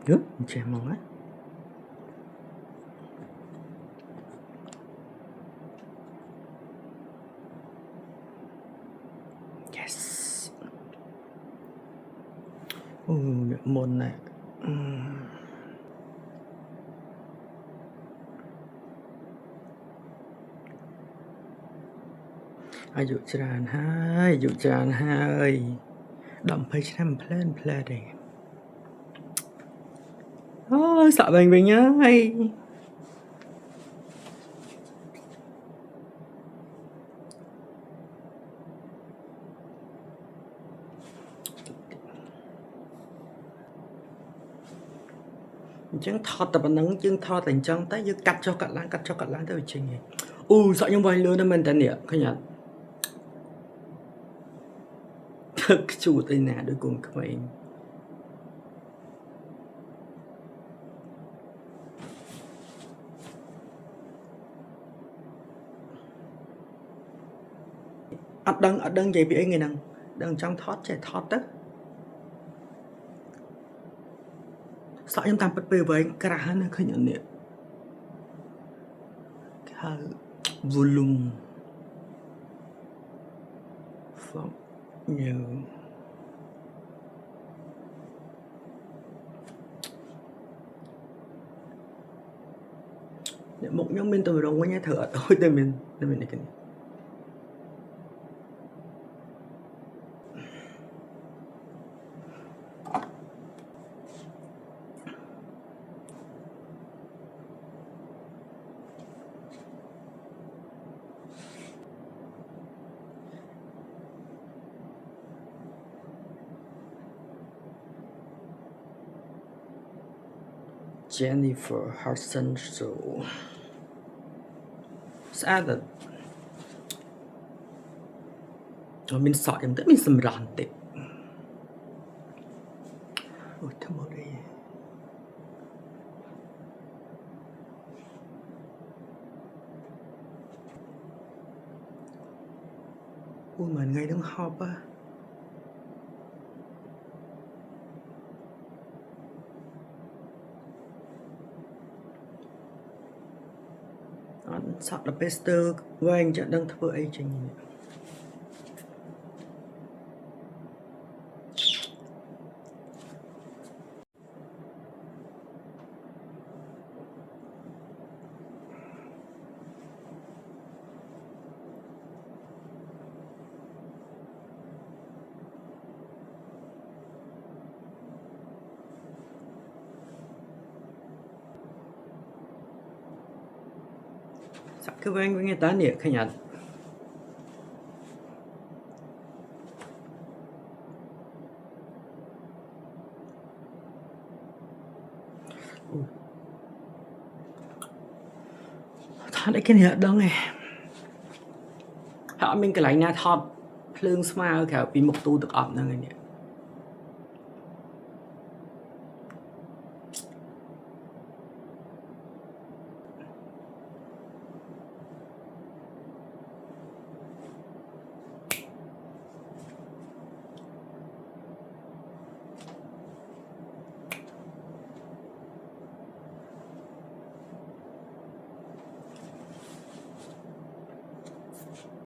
Chè mong á. Yes. Môn này. Ayuច្រើនហើយ10 ឆ្នាំផ្លែទេអូសាក់វិញហើយអញ្ចឹងថតតែប៉ុណ្ណឹងយើងថតតែអញ្ចឹងតែយើងកាត់ចុះកាត់ឡើងទៅវាចេញហើយអូសាក់ខ្ញុំវាយលឿនណាស់មែនតើនេះឃើញអត់ទឹកជូតអីណាដូចកូនក្មេងអត់ដឹងនិយាយពីអីថ្ងៃហ្នឹងដឹងចង់ថតចេះថតទៅសាក់ខ្ញុំតាមពិតពេលវែងក្រាស់ណាឃើញអត់នេះគេហៅ volume fuck you អ្នកមុខខ្ញុំមានតែរងវិញត្រូវអត់អើយតែមាននេះគេJennifer Hudson Show ស្អាតមានសក់យ៉ាងទៅមានសម្រស់តិចអូថ្មអីអូមិនថ្ងៃហ្នឹងហប់អត់សក់ដល់ពេលស្ទើរវែងចាដឹងធ្វើអីចេញនេះសាក់គឺវែងវិញតើនេះឃើញអត់ថតអីគេនេះអត់ដឹងទេហើយអត់មានកន្លែងណាថតភ្លើងស្មើក្រៅពីមុខទូទឹកអប់ហ្នឹងឯនេះ